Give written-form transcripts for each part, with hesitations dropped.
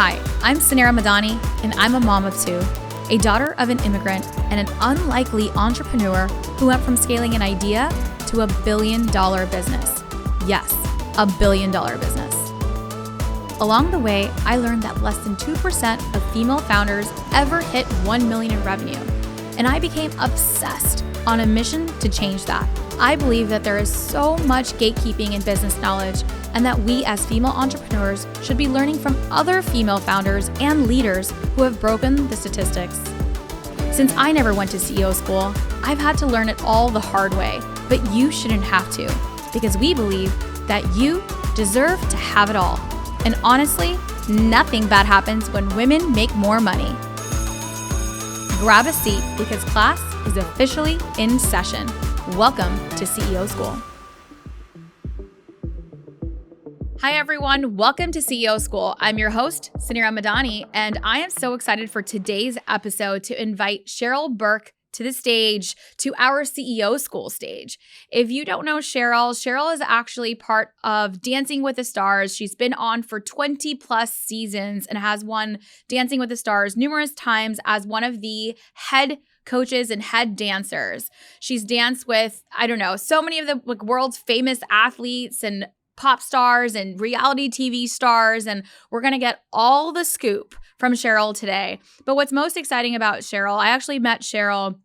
Hi, I'm Sanera Madani, and I'm a mom of two, a daughter of an immigrant, and an unlikely entrepreneur who went from scaling an idea to $1 billion business. Yes, $1 billion business. Along the way, I learned that less than 2% of female founders ever hit 1 million in revenue, and I became obsessed on a mission to change that. I believe that there is so much gatekeeping in business knowledge, and that we as female entrepreneurs should be learning from other female founders and leaders who have broken the statistics. Since I never went to CEO school, I've had to learn it all the hard way, but you shouldn't have to, because we believe that you deserve to have it all. And honestly, nothing bad happens when women make more money. Grab a seat because class is officially in session. Welcome to CEO School. Hi, everyone. Welcome to CEO School. I'm your host, Sanera Madani, and I am so excited for today's episode to invite Cheryl Burke to the stage, to our CEO School stage. If you don't know Cheryl is actually part of Dancing with the Stars. She's been on for 20 plus seasons and has won Dancing with the Stars numerous times as one of the head coaches and head dancers. She's danced with, so many of the world's famous athletes and pop stars and reality TV stars, and we're going to get all the scoop from Cheryl today. But what's most exciting about Cheryl, I actually met Cheryl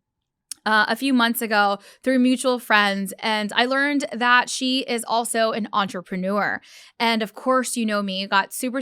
a few months ago through mutual friends, and I learned that she is also an entrepreneur. And of course, you know me, got super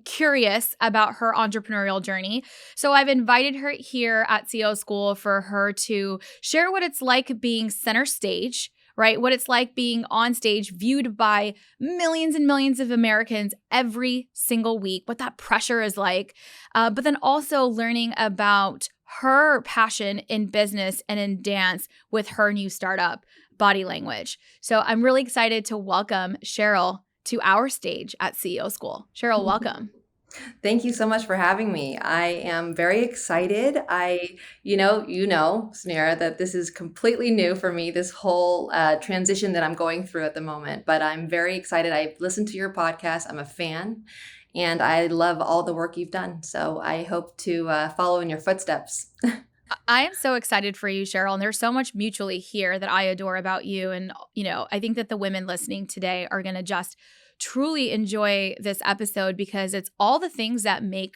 curious about her entrepreneurial journey. So I've invited her here at CEO School for her to share what it's like being center stage, right? What it's like being on stage, viewed by millions and millions of Americans every single week, what that pressure is like, but then also learning about her passion in business and in dance with her new startup, Body Language. So I'm really excited to welcome Cheryl to our stage at CEO School. Cheryl, welcome. Thank you so much for having me. I am very excited. You know, Sanera, that this is completely new for me, this whole transition that I'm going through at the moment. But I'm very excited. I've listened to your podcast. I'm a fan, and I love all the work you've done. So I hope to follow in your footsteps. I am so excited for you, Cheryl. And there's so much mutually here that I adore about you. And, I think that the women listening today are going to just truly enjoy this episode because it's all the things that make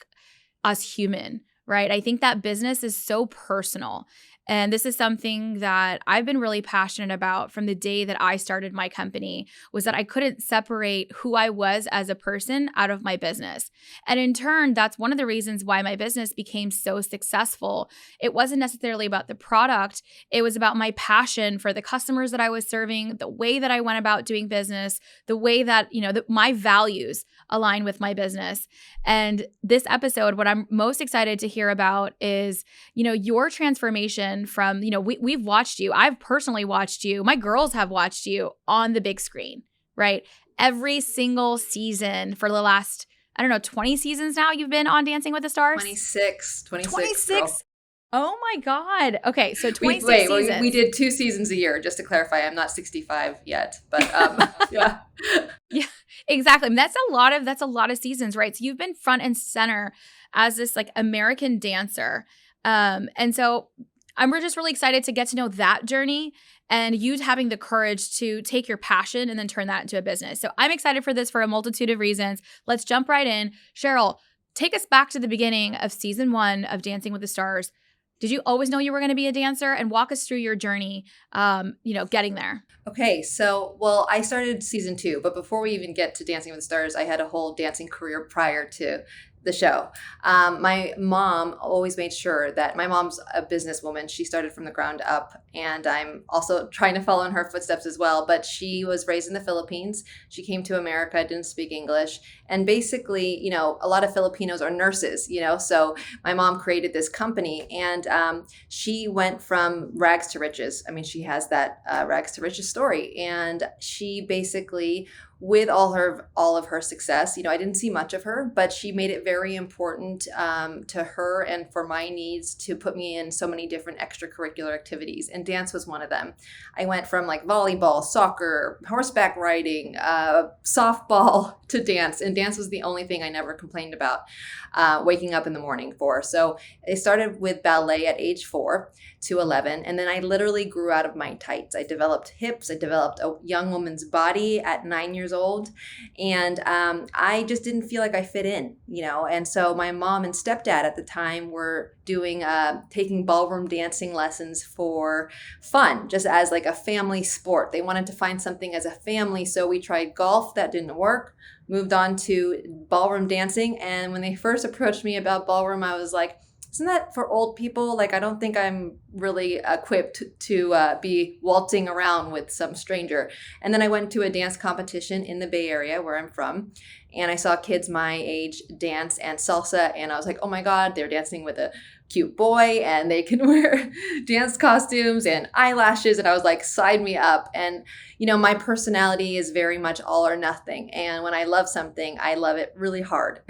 us human, right? I think that business is so personal. And this is something that I've been really passionate about from the day that I started my company, was that I couldn't separate who I was as a person out of my business. And in turn, that's one of the reasons why my business became so successful. It wasn't necessarily about the product. It was about my passion for the customers that I was serving, the way that I went about doing business, the way that, my values align with my business. And this episode, what I'm most excited to hear about is, your transformation from, we've watched you. I've personally watched you. My girls have watched you on the big screen, right? Every single season for the last, 20 seasons now you've been on Dancing with the Stars? 26. 26. Oh my God. Okay, so 26 seasons. We did 2 seasons a year, just to clarify. I'm not 65 yet, but yeah. Yeah, exactly. I mean, that's a lot of seasons, right? So you've been front and center as this American dancer. And so we're just really excited to get to know that journey and you having the courage to take your passion and then turn that into a business. So I'm excited for this for a multitude of reasons. Let's jump right in. Cheryl, take us back to the beginning of season 1 of Dancing with the Stars. Did you always know you were going to be a dancer? And walk us through your journey, getting there. Okay, so, I started season 2, but before we even get to Dancing with the Stars, I had a whole dancing career prior to the show. My mom always made sure that my mom's a businesswoman. She started from the ground up, and I'm also trying to follow in her footsteps as well. But she was raised in the Philippines. She came to America, didn't speak English. And basically, a lot of Filipinos are nurses, so my mom created this company, and she went from rags to riches. I mean, she has that rags to riches story. And she basically, with all of her success, I didn't see much of her, but she made it very important to her and for my needs to put me in so many different extracurricular activities. And dance was one of them. I went from like volleyball, soccer, horseback riding, softball to dance. And dance was the only thing I never complained about waking up in the morning for. So I started with ballet at age 4 to 11. And then I literally grew out of my tights. I developed hips. I developed a young woman's body at 9 years old. And I just didn't feel like I fit in, And so my mom and stepdad at the time were taking ballroom dancing lessons for fun, just as like a family sport. They wanted to find something as a family. So we tried golf. That didn't work. Moved on to ballroom dancing. And when they first approached me about ballroom, I was like, isn't that for old people? Like, I don't think I'm really equipped to be waltzing around with some stranger. And then I went to a dance competition in the Bay Area where I'm from. And I saw kids my age dance and salsa. And I was like, oh my God, they're dancing with a cute boy and they can wear dance costumes and eyelashes. And I was like, sign me up. And, my personality is very much all or nothing. And when I love something, I love it really hard.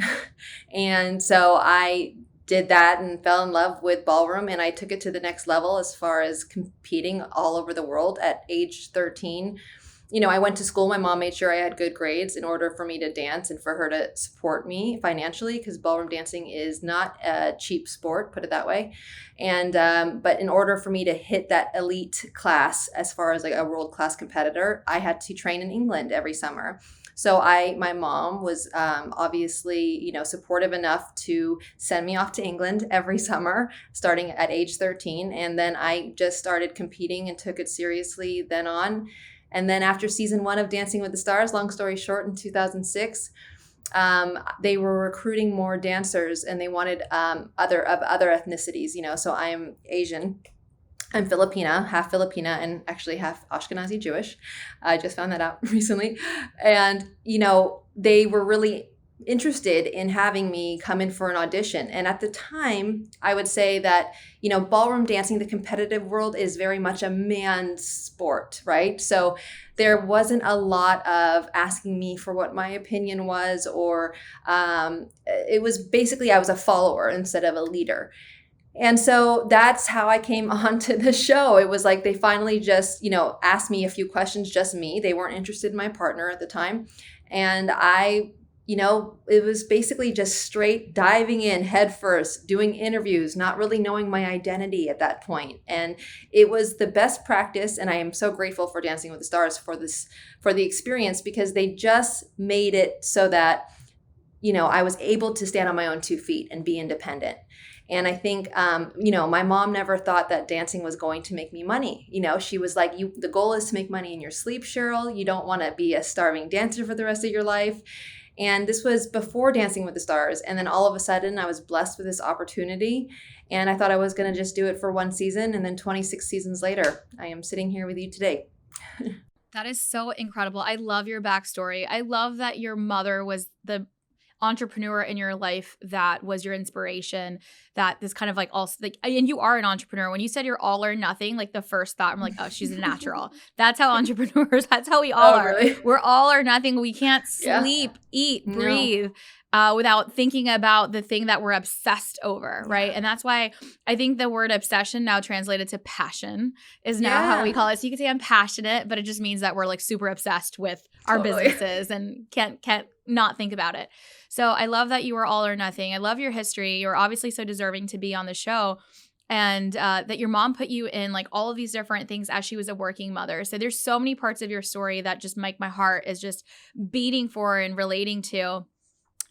And so I did that and fell in love with ballroom, and I took it to the next level as far as competing all over the world at age 13. I went to school. My mom made sure I had good grades in order for me to dance and for her to support me financially, because ballroom dancing is not a cheap sport, put it that way. And but in order for me to hit that elite class as far as like a world-class competitor, I had to train in England every summer. So my mom was obviously, supportive enough to send me off to England every summer, starting at age 13. And then I just started competing and took it seriously then on. And then after season 1 of Dancing with the Stars, long story short, in 2006, they were recruiting more dancers, and they wanted other ethnicities. So I am Asian. I'm Filipina, half Filipina, and actually half Ashkenazi Jewish. I just found that out recently. And, they were really interested in having me come in for an audition. And at the time, I would say that, ballroom dancing, the competitive world, is very much a man's sport, right? So there wasn't a lot of asking me for what my opinion was, or it was basically I was a follower instead of a leader. And so that's how I came onto the show. It was like they finally just, asked me a few questions, just me. They weren't interested in my partner at the time. And it was basically just straight diving in head first, doing interviews, not really knowing my identity at that point. And it was the best practice. And I am so grateful for Dancing with the Stars for the experience, because they just made it so that, I was able to stand on my own 2 feet and be independent. And I think, my mom never thought that dancing was going to make me money. She was like, the goal is to make money in your sleep, Cheryl. You don't want to be a starving dancer for the rest of your life. And this was before Dancing with the Stars. And then all of a sudden I was blessed with this opportunity. And I thought I was going to just do it for 1 season. And then 26 seasons later, I am sitting here with you today. That is so incredible. I love your backstory. I love that your mother was the entrepreneur in your life that was your inspiration, that this kind of like also like, and you are an entrepreneur. When you said you're all or nothing, like the first thought, I'm like, oh, she's a natural. That's how entrepreneurs, that's how we all are. Really? We're all or nothing. We can't sleep, eat, breathe without thinking about the thing that we're obsessed over, right? And that's why I think the word obsession, now translated to passion, is now how we call it. So you can say I'm passionate, but it just means that we're like super obsessed with our businesses and can't not think about it. So I love that you were all or nothing. I love your history. You're obviously so deserving to be on the show. And that your mom put you in like all of these different things as she was a working mother. So there's so many parts of your story that just make my heart is just beating for and relating to.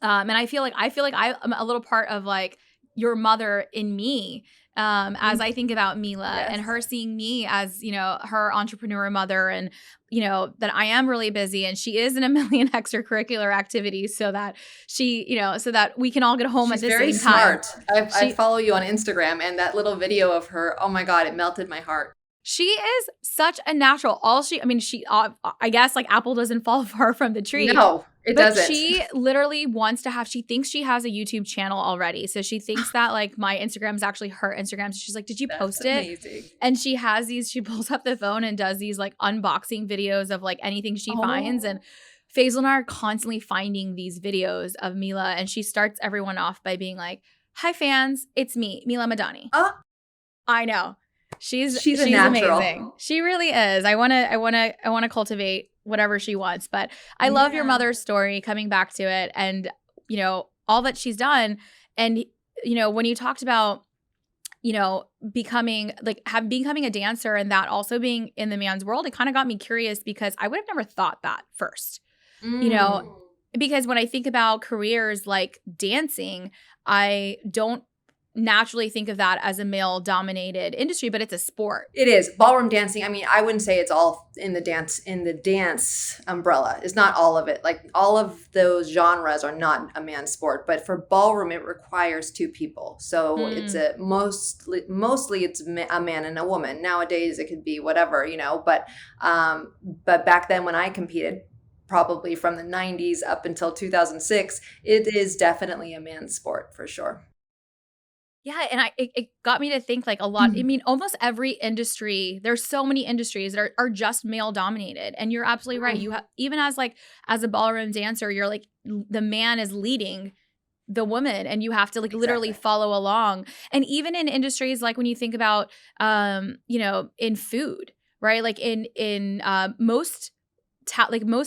And I feel like I'm a little part of like your mother in me. As I think about Mila and her seeing me as, her entrepreneur mother, and, that I am really busy and she is in a million extracurricular activities so that she, so that we can all get home at the same time. She's very smart. I follow you on Instagram, and that little video of her, oh my God, it melted my heart. She is such a natural. I guess like apple doesn't fall far from the tree. No, it doesn't. But she literally wants to she thinks she has a YouTube channel already. So she thinks that like my Instagram is actually her Instagram. So she's like, did you post it? Amazing. And she has she pulls up the phone and does these like unboxing videos of like anything she finds. And Faisal and I are constantly finding these videos of Mila, and she starts everyone off by being like, "Hi fans, it's me, Mila Madani." I know. She's a natural. amazing. She really is. I want to cultivate whatever she wants, but I love your mother's story, coming back to it, and all that she's done. And when you talked about becoming a dancer, and that also being in the man's world, it kind of got me curious, because I would have never thought that first. Because when I think about careers like dancing, I don't naturally think of that as a male-dominated industry, but it's a sport. It is. Ballroom dancing, I mean, I wouldn't say it's all in the dance umbrella. It's not all of it. Like, all of those genres are not a man's sport, but for ballroom, it requires two people. So it's mostly it's a man and a woman. Nowadays, it could be whatever, but back then when I competed, probably from the 90s up until 2006, it is definitely a man's sport for sure. Yeah, and it got me to think, like, a lot. I mean, almost every industry, there's so many industries that are just male dominated, and you're absolutely right. You even as a ballroom dancer, you're like, the man is leading the woman, and you have to literally follow along. And even in industries, like when you think about in food, right? Like in most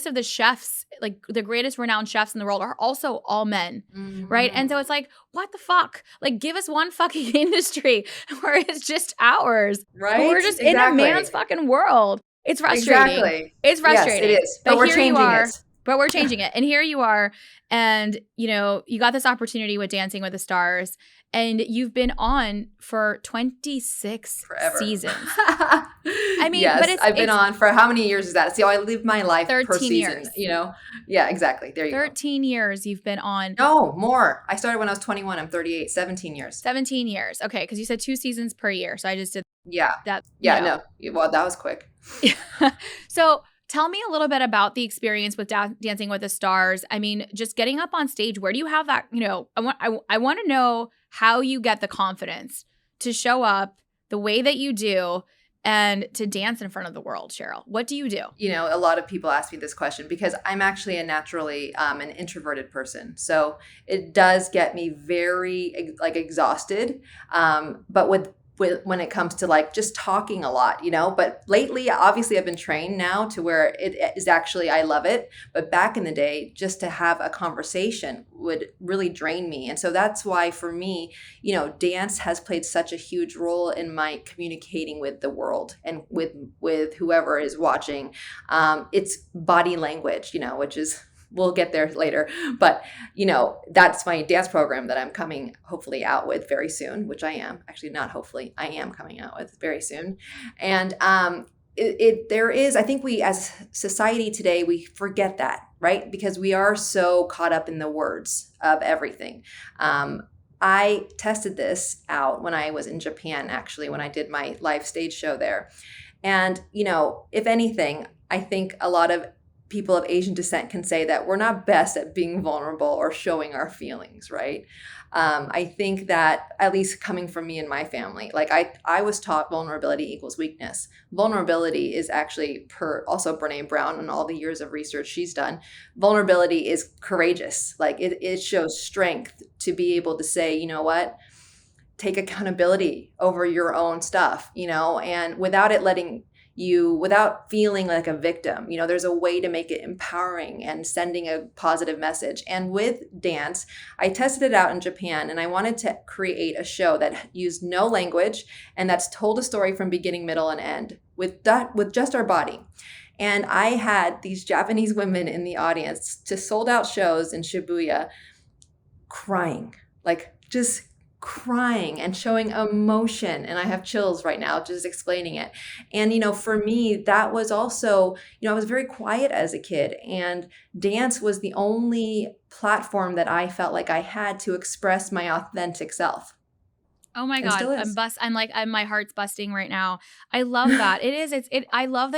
of the chefs, like the greatest renowned chefs in the world, are also all men, right? And so it's like, what the fuck? Like, give us one fucking industry where it's just ours. Right? We're just in a man's fucking world. It's frustrating. Exactly. It's frustrating. Yes, it is. But we're changing it. But we're changing it. And here you are. And, you got this opportunity with Dancing with the Stars. And you've been on for 26 seasons. I mean, yes, but I've been on for how many years is that? See, I live my life 13 per season, years. Yeah, exactly. There you 13 years you've been on. No, more. I started when I was 21. I'm 38. 17 years. 17 years. Okay, because you said 2 seasons per year. So I just did that. Yeah, no. Well, that was quick. So tell me a little bit about the experience with Dancing with the Stars. I mean, just getting up on stage, where do you have that? I want to know how you get the confidence to show up the way that you do and to dance in front of the world, Cheryl. What do you do? A lot of people ask me this question because I'm actually a naturally an introverted person. So it does get me very exhausted. But when it comes to just talking a lot, but lately, obviously I've been trained now to where it is actually, I love it. But back in the day, just to have a conversation would really drain me. And so that's why for me, dance has played such a huge role in my communicating with the world and with whoever is watching. It's body language, which is, we'll get there later. But, that's my dance program that I'm coming hopefully out with very soon, which I am. Actually, not hopefully. I am coming out with very soon. And there is, I think we as society today, we forget that, right? Because we are so caught up in the words of everything. I tested this out when I was in Japan, actually, when I did my live stage show there. And, if anything, I think a lot of people of Asian descent can say that we're not best at being vulnerable or showing our feelings, right? I think that, at least coming from me and my family, I was taught vulnerability equals weakness. Vulnerability is actually, per also Brene Brown and all the years of research she's done, vulnerability is courageous. It shows strength to be able to say, you know what, take accountability over your own stuff, and without feeling like a victim. There's a way to make it empowering and sending a positive message. And with dance, I tested it out in Japan, and I wanted to create a show that used no language and that's told a story from beginning, middle, and end with just our body. And I had these Japanese women in the audience to sold out shows in Shibuya crying, just crying and showing emotion. And I have chills right now just explaining it. And, for me, that was also, I was very quiet as a kid, and dance was the only platform that I felt like I had to express my authentic self. Oh my God. My heart's busting right now. I love that. I love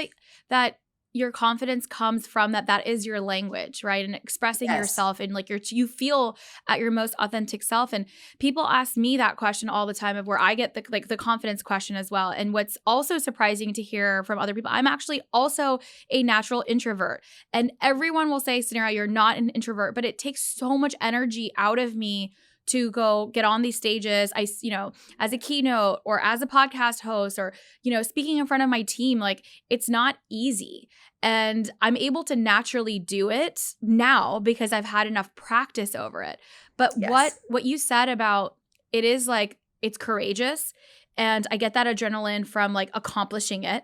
that your confidence comes from that is your language, right? And expressing yourself and like you feel at your most authentic self. And people ask me that question all the time of where I get the confidence question as well. And what's also surprising to hear from other people, I'm actually also a natural introvert. And everyone will say, Sunira, you're not an introvert, but it takes so much energy out of me to go get on these stages. As a keynote or as a podcast host or, speaking in front of my team, like it's not easy. And I'm able to naturally do it now because I've had enough practice over it. But what you said about it is like, it's courageous. And I get that adrenaline from like accomplishing it.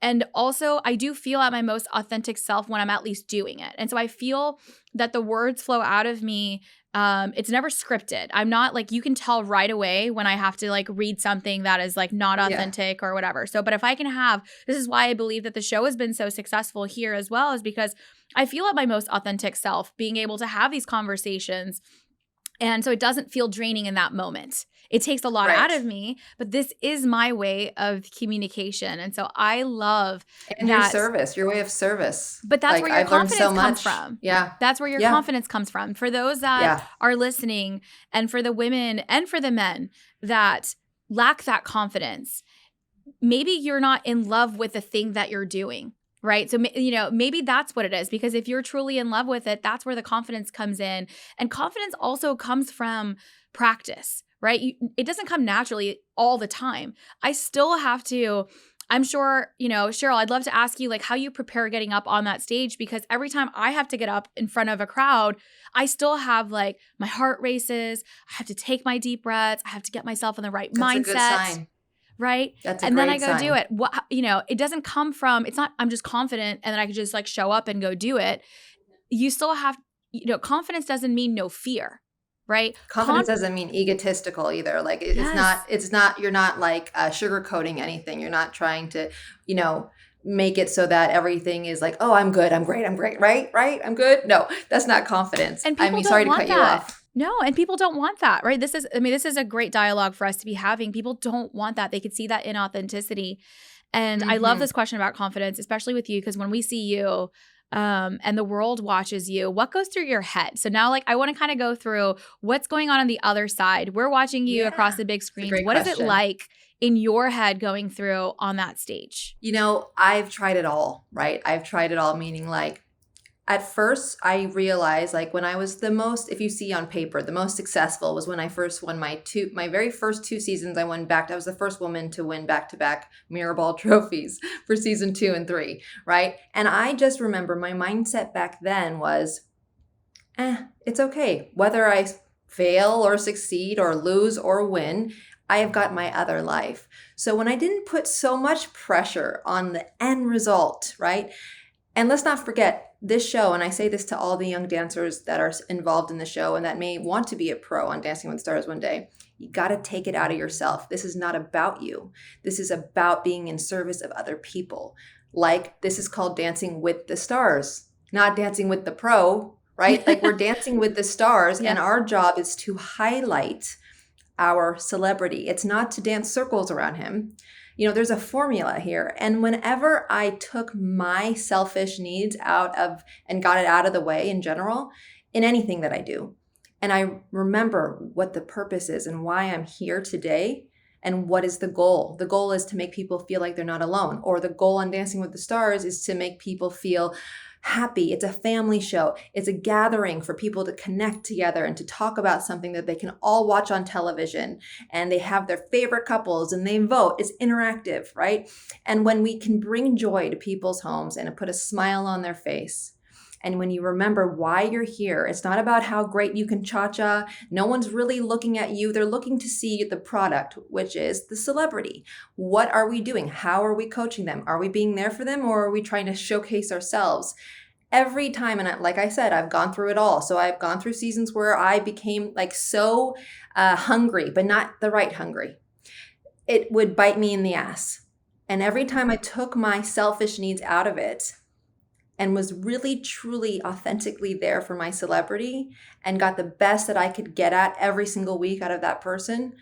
And also I do feel at my most authentic self when I'm at least doing it. And so I feel that the words flow out of me. It's never scripted. I'm not like, you can tell right away when I have to like read something that is like not authentic or whatever. So, but if I can this is why I believe that the show has been so successful here as well, is because I feel at my most authentic self being able to have these conversations. And so it doesn't feel draining in that moment. It takes a lot out of me, but this is my way of communication. And so I love your service, your way of service. But that's where your confidence comes from. Yeah. That's where your confidence comes from. For those that are listening, and for the women and for the men that lack that confidence, maybe you're not in love with the thing that you're doing. Right. So, maybe that's what it is, because if you're truly in love with it, that's where the confidence comes in. And confidence also comes from practice, right? It doesn't come naturally all the time. I still have to, I'm sure, Cheryl, I'd love to ask you like how you prepare getting up on that stage, because every time I have to get up in front of a crowd, I still have like my heart races. I have to take my deep breaths. I have to get myself in the right mindset. That's a good sign. Right. That's a and great then I go sign. do it. It doesn't come from, it's not, I'm just confident and then I can just like show up and go do it. You still have, confidence doesn't mean no fear, right? Confidence doesn't mean egotistical either. Like it's not, you're not like sugarcoating anything. You're not trying to, make it so that everything is like, oh, I'm good. I'm great. Right. I'm good. No, that's not confidence. And people sorry to cut you off. No, and people don't want that, right? This is a great dialogue for us to be having. People don't want that. They could see that inauthenticity. And I love this question about confidence, especially with you, because when we see you and the world watches you, what goes through your head? So now, like, I want to kind of go through what's going on the other side. We're watching you across the big screen. What is it like in your head going through on that stage? I've tried it all, right? I've tried it all, meaning like, at first, I realized like when I was the most, if you see on paper, the most successful was when I first won my very first 2 seasons. I was the first woman to win back-to-back Mirror Ball trophies for season 2 and 3, right? And I just remember my mindset back then was, it's okay. Whether I fail or succeed or lose or win, I have got my other life. So when I didn't put so much pressure on the end result, right? And let's not forget, this show, and I say this to all the young dancers that are involved in the show and that may want to be a pro on Dancing with the Stars one day, you got to take it out of yourself. This is not about you. This is about being in service of other people. Like, this is called Dancing with the Stars, not Dancing with the Pro, right? Like, we're dancing with the stars, and our job is to highlight our celebrity. It's not to dance circles around him. There's a formula here. And whenever I took my selfish needs out of and got it out of the way in general, in anything that I do, and I remember what the purpose is and why I'm here today and what is the goal. The goal is to make people feel like they're not alone, or the goal on Dancing with the Stars is to make people feel happy. It's a family show. It's a gathering for people to connect together and to talk about something that they can all watch on television, and they have their favorite couples and they vote. It's interactive, right? And when we can bring joy to people's homes and put a smile on their face, and when you remember why you're here, it's not about how great you can cha-cha. No one's really looking at you. They're looking to see the product, which is the celebrity. What are we doing? How are we coaching them? Are we being there for them, or are we trying to showcase ourselves? Every time, and like I said, I've gone through it all. So I've gone through seasons where I became like so hungry, but not the right hungry. It would bite me in the ass. And every time I took my selfish needs out of it, and was really, truly, authentically there for my celebrity and got the best that I could get at every single week out of that person,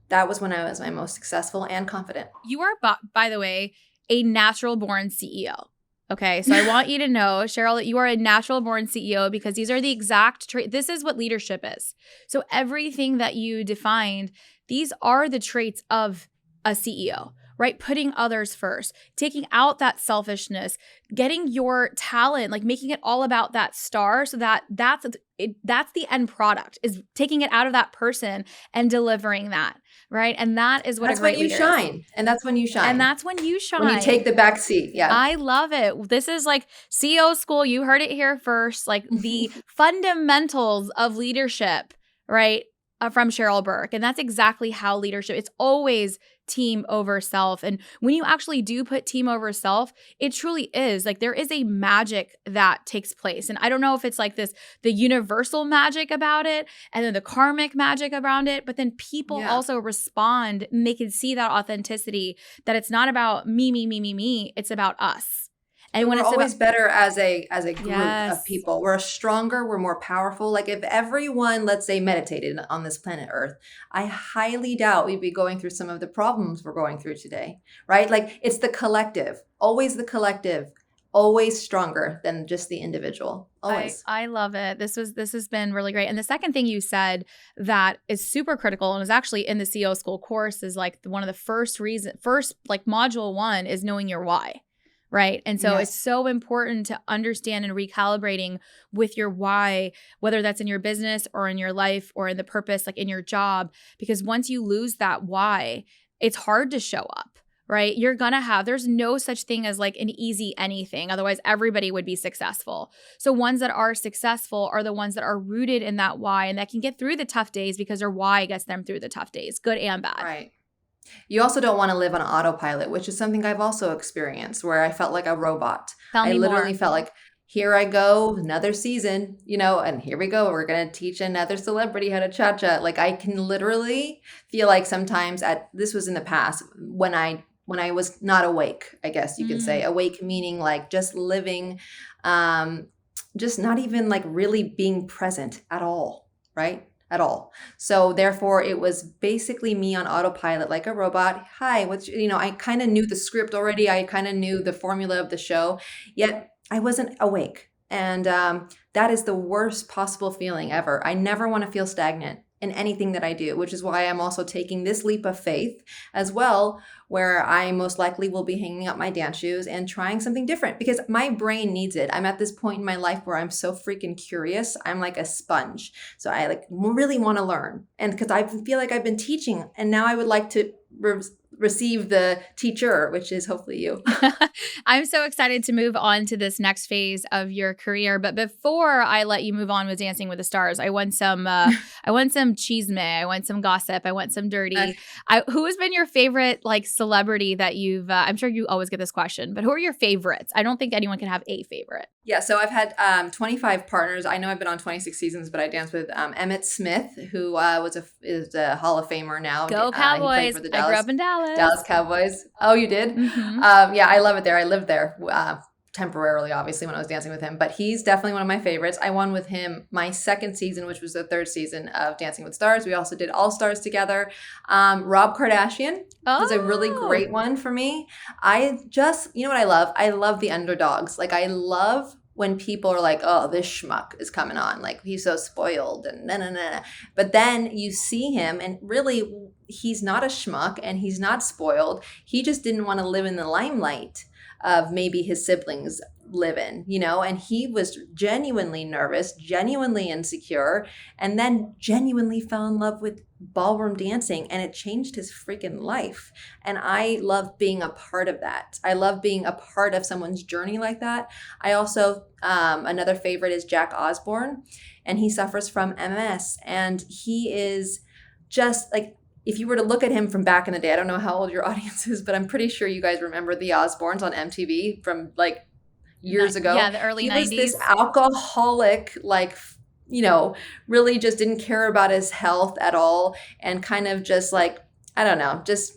that was when I was my most successful and confident. You are, by the way, a natural born CEO. Okay, so I want you to know, Cheryl, that you are a natural born CEO because these are the exact traits. This is what leadership is. So everything that you defined, these are the traits of a CEO, right? Putting others first, taking out that selfishness, getting your talent, like making it all about that star so that that's the end product, is taking it out of that person and delivering that, right? And that is what That's a great when you leader is. shine. And that's when you shine. And that's when you shine. When you take the back seat. Yeah. I love it. This is like CEO school. You heard it here first. Like the fundamentals of leadership, right? From Cheryl Burke. And that's exactly how leadership, it's always team over self. And when you actually do put team over self, it truly is like there is a magic that takes place. And I don't know if it's like this, the universal magic about it and then the karmic magic around it, but then people also respond and they can see that authenticity, that it's not about me. It's about us. And when we're always better as a group of people. We're stronger, we're more powerful. Like if everyone, let's say, meditated on this planet Earth, I highly doubt we'd be going through some of the problems we're going through today, right? Like it's the collective, always stronger than just the individual. Always. I love it. This has been really great. And the second thing you said that is super critical and is actually in the CEO school course is like one of the first like module 1 is knowing your why. Right. And so it's so important to understand and recalibrating with your why, whether that's in your business or in your life or in the purpose, like in your job, because once you lose that why, it's hard to show up. Right. There's no such thing as like an easy anything. Otherwise, everybody would be successful. So ones that are successful are the ones that are rooted in that why and that can get through the tough days because their why gets them through the tough days, good and bad. Right. You also don't want to live on autopilot, which is something I've also experienced where I felt like a robot. I literally felt like, here I go, another season, and here we go. We're going to teach another celebrity how to cha-cha. Like I can literally feel like sometimes this was in the past when I was not awake, I guess you could say. Awake meaning like just living, just not even like really being present at all, right? At all. So therefore it was basically me on autopilot like a robot. Hi, I kind of knew the script already. I kind of knew the formula of the show, yet I wasn't awake. And that is the worst possible feeling ever. I never want to feel stagnant in anything that I do, which is why I'm also taking this leap of faith as well, where I most likely will be hanging up my dance shoes and trying something different because my brain needs it. I'm at this point in my life where I'm so freaking curious. I'm like a sponge. So I like really want to learn. And because I feel like I've been teaching and now I would like to receive the teacher, which is hopefully you. I'm so excited to move on to this next phase of your career. But before I let you move on with Dancing with the Stars, I want some chisme. I want some gossip. I want some dirty. Who has been your favorite like celebrity that you've, I'm sure you always get this question, but who are your favorites? I don't think anyone can have a favorite. Yeah. So I've had 25 partners. I know I've been on 26 seasons, but I danced with Emmitt Smith, who is a Hall of Famer now. Go Cowboys. For the I grew up in Dallas. Dallas Cowboys. Oh, you did? Mm-hmm. Yeah, I love it there. I lived there temporarily, obviously, when I was dancing with him. But he's definitely one of my favorites. I won with him my second season, which was the third season of Dancing with Stars. We also did All Stars together. Rob Kardashian was a really great one for me. I just, you know what I love? I love the underdogs. Like I love when people are like, oh, this schmuck is coming on. Like he's so spoiled and nah. But then you see him and really he's not a schmuck and he's not spoiled. He just didn't want to live in the limelight of maybe his siblings live in, and he was genuinely nervous, genuinely insecure, and then genuinely fell in love with ballroom dancing and it changed his freaking life. And I love being a part of that. I love being a part of someone's journey like that. I also, another favorite is Jack Osborne, and he suffers from MS, and he is just like, if you were to look at him from back in the day, I don't know how old your audience is, but I'm pretty sure you guys remember the Osbournes on MTV from like years ago. Yeah, the early 90s. He was this alcoholic, like, really just didn't care about his health at all and kind of just like, I don't know, just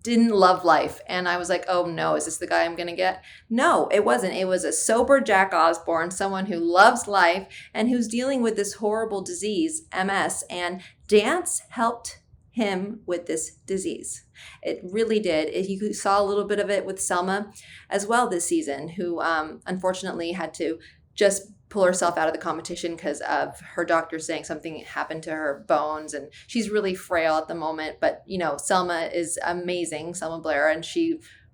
didn't love life. And I was like, oh no, is this the guy I'm going to get? No, it wasn't. It was a sober Jack Osbourne, someone who loves life and who's dealing with this horrible disease, MS, and dance helped him with this disease. It really did. You saw a little bit of it with Selma as well this season, who unfortunately had to just pull herself out of the competition because of her doctor saying something happened to her bones, and she's really frail at the moment. But Selma is amazing, Selma Blair, and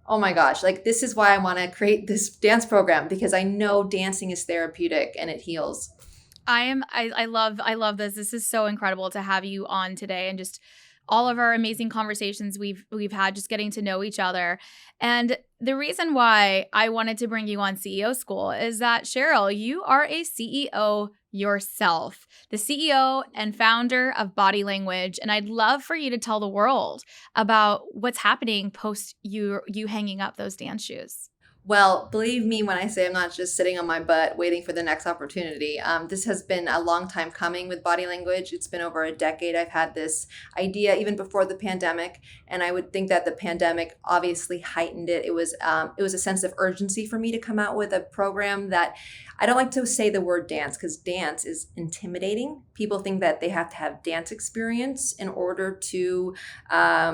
oh my gosh, like this is why I want to create this dance program, because I know dancing is therapeutic and it heals. I love this. This is so incredible to have you on today, and just all of our amazing conversations we've had, just getting to know each other. And the reason why I wanted to bring you on CEO School is that, Cheryl, you are a CEO yourself, the CEO and founder of Body Language. And I'd love for you to tell the world about what's happening post you hanging up those dance shoes. Well, believe me when I say I'm not just sitting on my butt waiting for the next opportunity. This has been a long time coming with Body Language. It's been over a decade. I've had this idea even before the pandemic, and I would think that the pandemic obviously heightened it. It was a sense of urgency for me to come out with a program that, I don't like to say the word dance because dance is intimidating. People think that they have to have dance experience in order to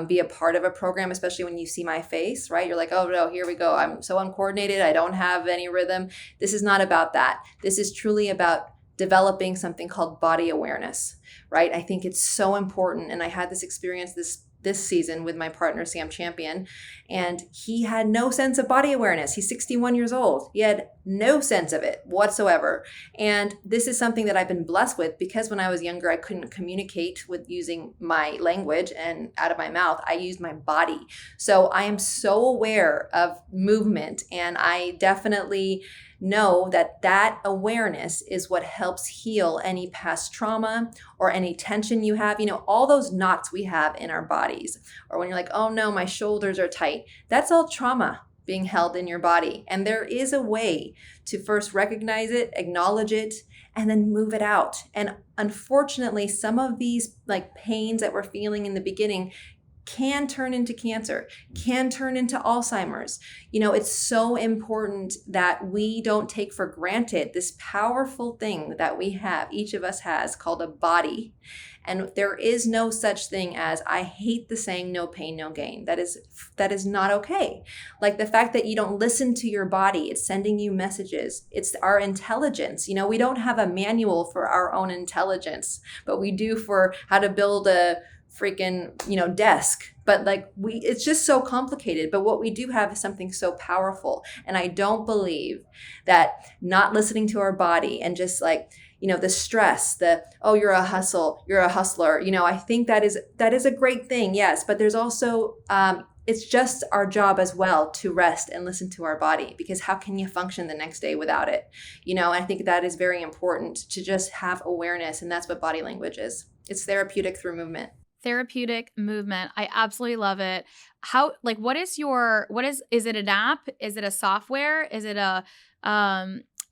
be a part of a program, especially when you see my face, right? You're like, oh no, here we go. I'm so uncoordinated. I don't have any rhythm. This is not about that. This is truly about developing something called body awareness, right? I think it's so important. And I had this experience this season with my partner, Sam Champion, and he had no sense of body awareness. He's 61 years old. He had no sense of it whatsoever. And this is something that I've been blessed with, because when I was younger, I couldn't communicate with using my language and out of my mouth. I used my body. So I am so aware of movement, and I definitely know that awareness is what helps heal any past trauma or any tension you have. All those knots we have in our bodies, or when you're like, oh no, my shoulders are tight. That's all trauma being held in your body. And there is a way to first recognize it, acknowledge it, and then move it out. And unfortunately, some of these pains that we're feeling in the beginning can turn into cancer, can turn into Alzheimer's. It's so important that we don't take for granted this powerful thing that we have, each of us has, called a body. And there is no such thing as, I hate the saying, no pain, no gain. That is not okay. Like the fact that you don't listen to your body, it's sending you messages. It's our intelligence. We don't have a manual for our own intelligence, but we do for how to build a freaking, desk. But it's just so complicated. But what we do have is something so powerful. And I don't believe that not listening to our body and just the stress, you're a hustler. I think that is a great thing. Yes. But there's also, it's just our job as well to rest and listen to our body, because how can you function the next day without it? I think that is very important, to just have awareness. And that's what body language is. It's therapeutic through movement. Therapeutic movement. I absolutely love it. Is it an app? Is it a software? Is it a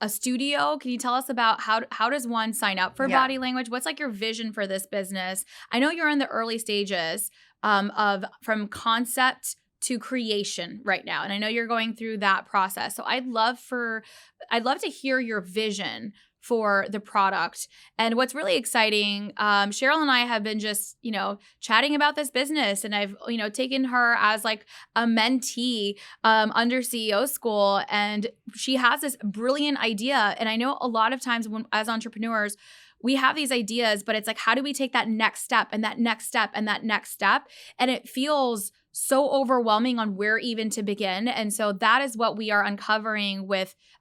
studio? Can you tell us about how does one sign up for Body Language? What's your vision for this business? I know you're in the early stages from concept to creation right now, and I know you're going through that process. So I'd love to hear your vision for the product. And what's really exciting, Cheryl and I have been just, chatting about this business, and I've, taken her as a mentee under CEO School, and she has this brilliant idea. And I know a lot of times as entrepreneurs, we have these ideas, but it's how do we take that next step and that next step and that next step? And it feels so overwhelming on where even to begin. And so that is what we are uncovering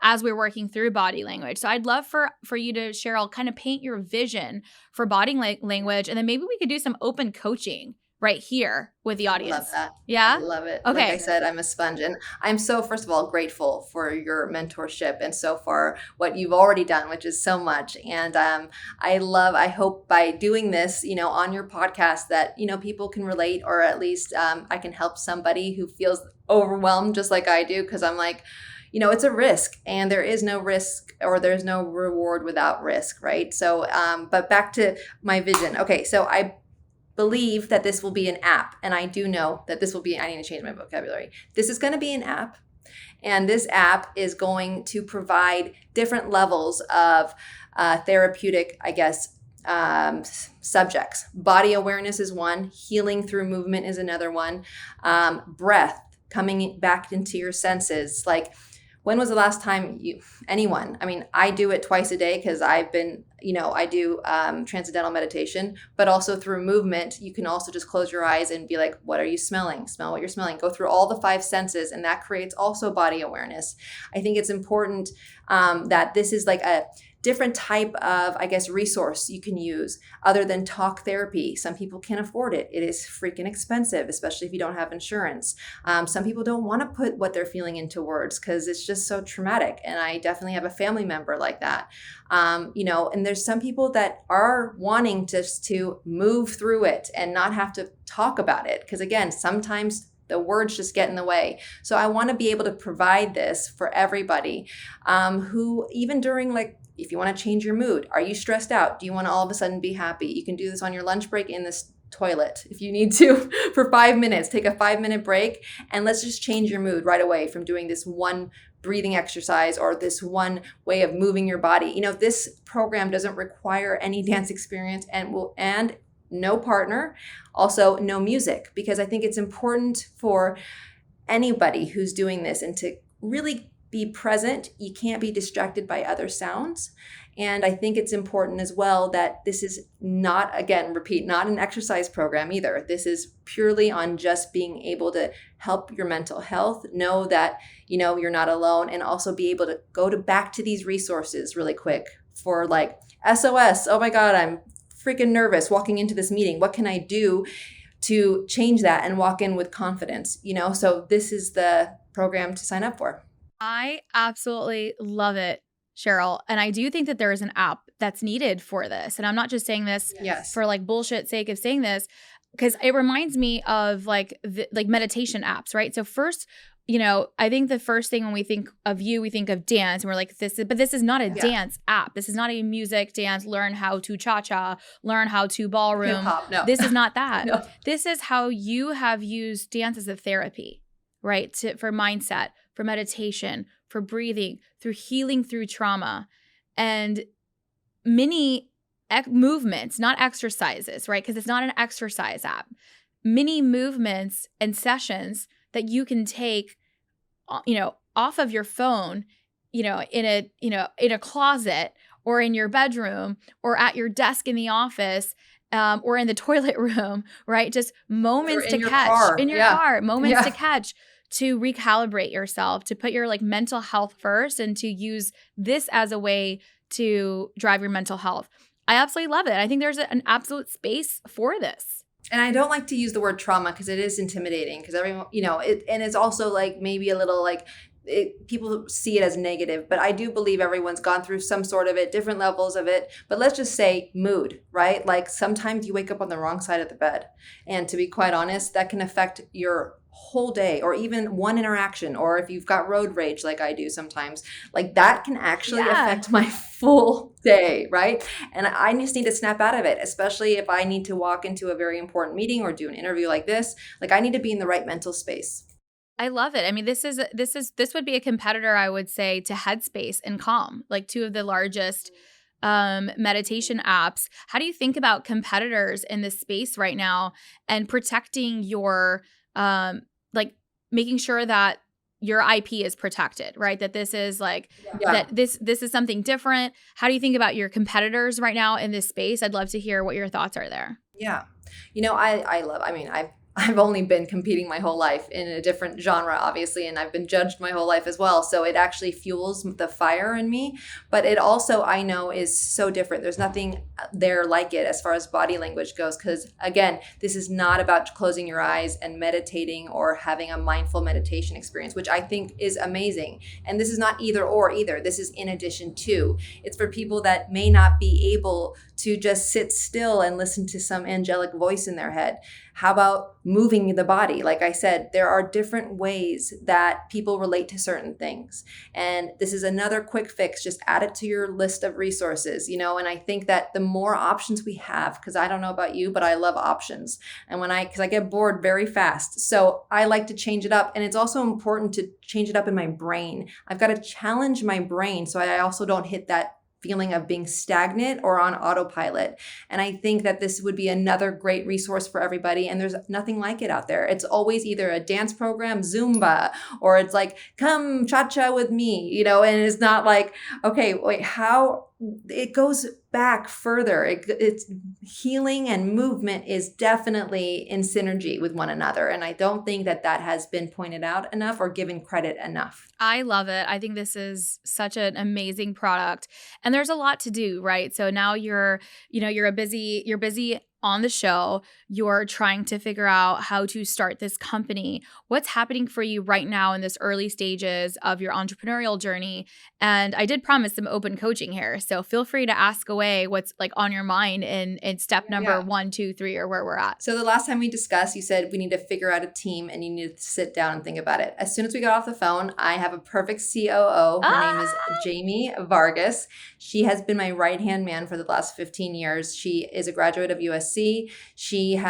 as we're working through Body Language. So I'd love for you to, Cheryl, kind of paint your vision for Body Language, and then maybe we could do some open coaching right here with the audience. Love that. Yeah? I love it. Okay. Like I said, I'm a sponge, and I'm so, first of all, grateful for your mentorship and so far what you've already done, which is so much. And I hope by doing this, on your podcast that, people can relate, or at least I can help somebody who feels overwhelmed just like I do. Cause I'm it's a risk, and there is no risk, or there's no reward without risk. Right. So, but back to my vision. Okay. So I believe that this will be an app, and I do know that this will be, I need to change my vocabulary. This is going to be an app, and this app is going to provide different levels of therapeutic, subjects. Body awareness is one. Healing through movement is another one. Breath, coming back into your senses. Like, when was the last time anyone, I mean, I do it twice a day because I've been, I do transcendental meditation, but also through movement, you can also just close your eyes and be like, what are you smelling? Smell what you're smelling. Go through all the 5 senses, and that creates also body awareness. I think it's important that this is like a different type of, I guess, resource you can use other than talk therapy. Some people can't afford it. It is freaking expensive, especially if you don't have insurance. Some people don't want to put what they're feeling into words because it's just so traumatic. And I definitely have a family member like that. And there's some people that are wanting just to move through it and not have to talk about it. Because again, sometimes the words just get in the way. So I want to be able to provide this for everybody who, even during if you want to change your mood, are you stressed out? Do you want to all of a sudden be happy? You can do this on your lunch break in this toilet if you need to for 5 minutes. Take a 5-minute break and let's just change your mood right away from doing this one breathing exercise or this one way of moving your body. This program doesn't require any dance experience and no partner, also no music, because I think it's important for anybody who's doing this and to really be present. You can't be distracted by other sounds. And I think it's important as well that this is not, again, repeat, not an exercise program either. This is purely on just being able to help your mental health, know that, you're not alone, and also be able to go back to these resources really quick for SOS. Oh my God, I'm freaking nervous walking into this meeting. What can I do to change that and walk in with confidence? So this is the program to sign up for. I absolutely love it, Cheryl. And I do think that there is an app that's needed for this. And I'm not just saying this for bullshit sake of saying this, because it reminds me of meditation apps, right? So first, I think the first thing when we think of we think of dance, and we're like, this is not a dance app. This is not a music dance, learn how to cha-cha, learn how to ballroom. Hip-hop, no. This is not that. No. This is how you have used dance as a therapy, right? For mindset, for meditation, for breathing, through healing through trauma, and mini movements, not exercises, right? Because it's not an exercise app. Mini movements and sessions that you can take, off of your phone, in a closet or in your bedroom or at your desk in the office. Or in the toilet room, right? Just moments to catch in your car, moments to catch, to recalibrate yourself, to put your mental health first, and to use this as a way to drive your mental health. I absolutely love it. I think there's an absolute space for this. And I don't like to use the word trauma because it is intimidating, because everyone, and it's also maybe a little people see it as negative, but I do believe everyone's gone through some sort of it, different levels of it. But let's just say mood, right? Sometimes you wake up on the wrong side of the bed. And to be quite honest, that can affect your whole day, or even one interaction, or if you've got road rage like I do sometimes, that can actually affect my full day, right? And I just need to snap out of it, especially if I need to walk into a very important meeting or do an interview like this. I need to be in the right mental space. I love it. I mean, this would be a competitor, I would say, to Headspace and Calm, two of the largest meditation apps. How do you think about competitors in this space right now and protecting your making sure that your IP is protected, right? That this is that this is something different. How do you think about your competitors right now in this space? I'd love to hear what your thoughts are there. Yeah. I've only been competing my whole life in a different genre, obviously, and I've been judged my whole life as well. So it actually fuels the fire in me. But it also, I know, is so different. There's nothing there like it as far as body language goes. Because again, this is not about closing your eyes and meditating or having a mindful meditation experience, which I think is amazing. And this is not either or either. This is in addition to. It's for people that may not be able to just sit still and listen to some angelic voice in their head. How about moving the body? Like I said, there are different ways that people relate to certain things. And this is another quick fix. Just add it to your list of resources, and I think that the more options we have, because I don't know about you, but I love options. And because I get bored very fast. So I like to change it up. And it's also important to change it up in my brain. I've got to challenge my brain so I also don't hit that feeling of being stagnant or on autopilot. And I think that this would be another great resource for everybody. And there's nothing like it out there. It's always either a dance program, Zumba, or it's like, come cha-cha with me, and it's not like, okay, wait, how it goes back further. It's healing and movement is definitely in synergy with one another. And I don't think that has been pointed out enough or given credit enough. I love it. I think this is such an amazing product. And there's a lot to do, right? So now you're busy on the show. You're trying to figure out how to start this company. What's happening for you right now in this early stages of your entrepreneurial journey? And I did promise some open coaching here. So feel free to ask away what's like on your mind in step number 1, 2, 3, or where we're at. So the last time we discussed, you said we need to figure out a team and you need to sit down and think about it. As soon as we got off the phone, I have a perfect COO. Her name is Jamie Vargas. She has been my right-hand man for the last 15 years. She is a graduate of USC. She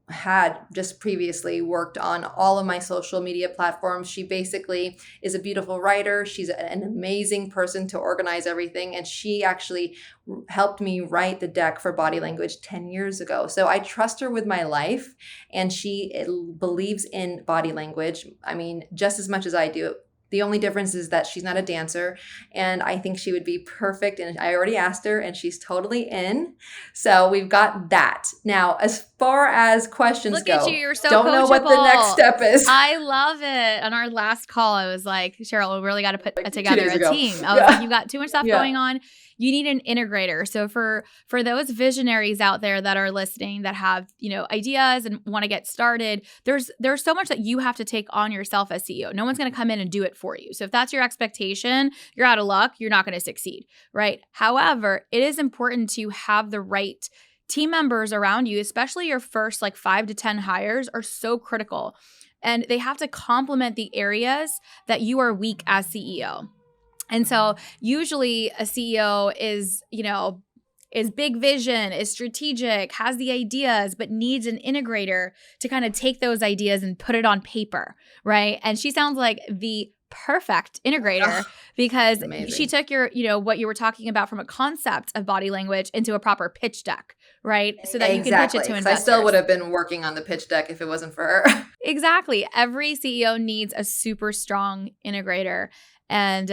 had just previously worked on all of my social media platforms. She basically is a beautiful writer. She's an amazing person to organize everything. And she actually helped me write the deck for body language 10 years ago. So I trust her with my life, and she believes in body language. I mean, just as much as I do. The only difference is that she's not a dancer, and I think she would be perfect. And I already asked her, and she's totally in. So we've got that. Now, as far as questions Look go, at you, you're so don't know what the coachable. next step is. I love it. On our last call, I was like, Cheryl, we really got to put together a team. I was like, you got too much stuff going on. You need an integrator. So for those visionaries out there that are listening that have, ideas and want to get started, there's so much that you have to take on yourself as CEO. No one's going to come in and do it for you. So if that's your expectation, you're out of luck. You're not going to succeed, right? However, it is important to have the right team members around you, especially your first 5 to 10 hires are so critical. And they have to complement the areas that you are weak as CEO. And so usually a CEO is big vision, is strategic, has the ideas, but needs an integrator to kind of take those ideas and put it on paper, right? And she sounds like the perfect integrator because amazing. She took your, what you were talking about from a concept of body language into a proper pitch deck, right? So that you can pitch it to investors. I still would have been working on the pitch deck if it wasn't for her. Exactly. Every CEO needs a super strong integrator. And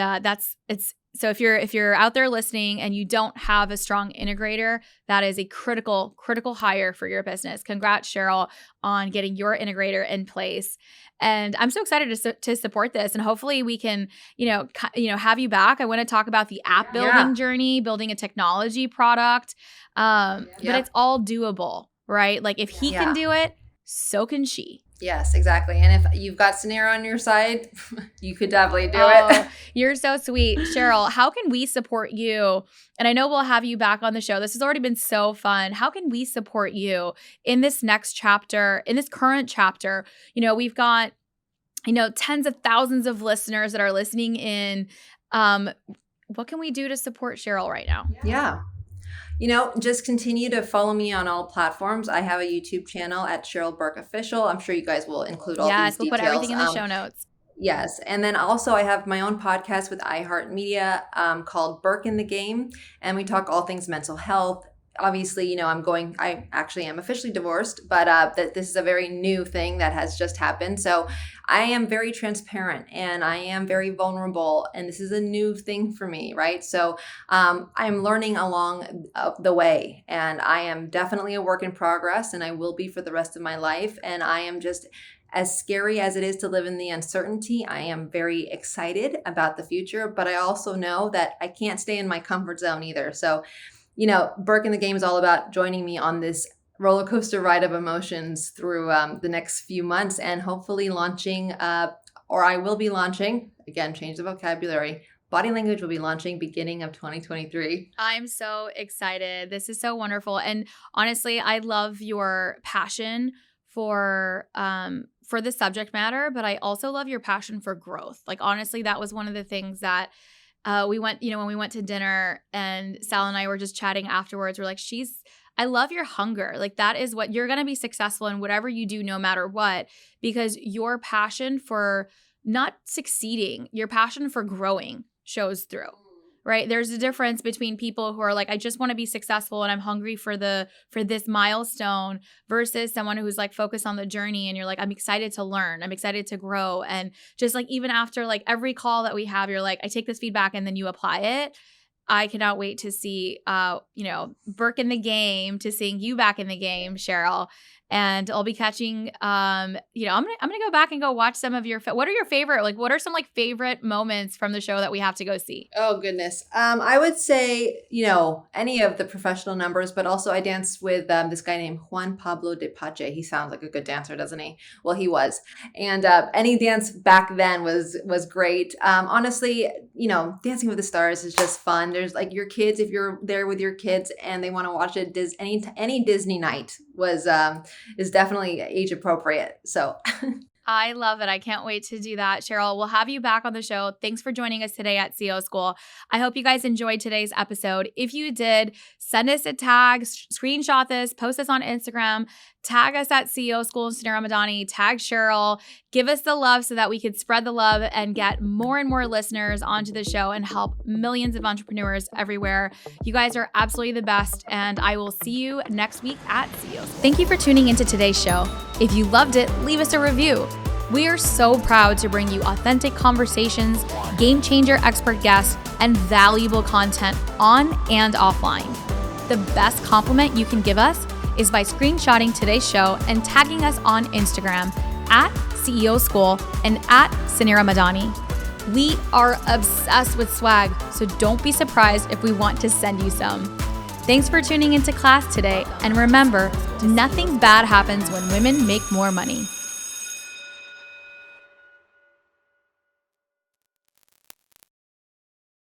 so if you're out there listening and you don't have a strong integrator, that is a critical hire for your business. Congrats, Cheryl, on getting your integrator in place. And I'm so excited to support this. And hopefully we can, have you back. I want to talk about the app building journey, building a technology product. But it's all doable, right? Like if he can do it, so can she. Yes, exactly. And if you've got Scenario on your side, you could definitely do it. You're so sweet. Cheryl, how can we support you? And I know we'll have you back on the show. This has already been so fun. How can we support you in this next chapter, in this current chapter? We've got, tens of thousands of listeners that are listening in. What can we do to support Cheryl right now? Yeah. Just continue to follow me on all platforms. I have a YouTube channel at Cheryl Burke Official. I'm sure you guys will include all these details. Yes, we'll put everything in the show notes. Yes. And then also I have my own podcast with iHeartMedia called Burke in the Game. And we talk all things mental health. Obviously, I actually am officially divorced, but this is a very new thing that has just happened. So I am very transparent and I am very vulnerable. And this is a new thing for me, right? So I'm learning along the way, and I am definitely a work in progress, and I will be for the rest of my life. And I am just, as scary as it is to live in the uncertainty, I am very excited about the future, but I also know that I can't stay in my comfort zone either. So Burke in the Game is all about joining me on this roller coaster ride of emotions through the next few months, and hopefully launching, or I will be launching, again, change the vocabulary, Body Language will be launching beginning of 2023. I'm so excited. This is so wonderful. And honestly, I love your passion for the subject matter, but I also love your passion for growth. Like, honestly, that was one of the things that we went, when we went to dinner and Sal and I were just chatting afterwards, we're like, I love your hunger. Like, that is what you're going to be successful in whatever you do, no matter what, because your passion for not succeeding, your passion for growing shows through, right? There's a difference between people who are like, I just want to be successful and I'm hungry for this milestone versus someone who's like focused on the journey and you're like, I'm excited to learn. I'm excited to grow. And just like, even after like every call that we have, you're like, I take this feedback and then you apply it. I cannot wait to see, Burke in the game, to seeing you back in the game, Cheryl. And I'll be catching, I'm gonna go back and go watch some of your. What are your favorite? Like, what are some like favorite moments from the show that we have to go see? Oh goodness, I would say any of the professional numbers, but also I danced with this guy named Juan Pablo de Pache. He sounds like a good dancer, doesn't he? Well, he was, and any dance back then was great. Honestly, Dancing with the Stars is just fun. There's like your kids, if you're there with your kids and they want to watch it, any Disney night is definitely age appropriate. So I love it. I can't wait to do that. Cheryl, we'll have you back on the show. Thanks for joining us today at CEO School. I hope you guys enjoyed today's episode. If you did, send us a tag, screenshot this, post this on Instagram, tag us at CEO School and Sunira Madani, tag Cheryl, give us the love so that we could spread the love and get more and more listeners onto the show and help millions of entrepreneurs everywhere. You guys are absolutely the best, and I will see you next week at CEO School. Thank you for tuning into today's show. If you loved it, leave us a review. We are so proud to bring you authentic conversations, game changer expert guests, and valuable content on and offline. The best compliment you can give us is by screenshotting today's show and tagging us on Instagram at CEO School and at Sunira Madani. We are obsessed with swag, so don't be surprised if we want to send you some. Thanks for tuning into class today, and remember, nothing bad happens when women make more money.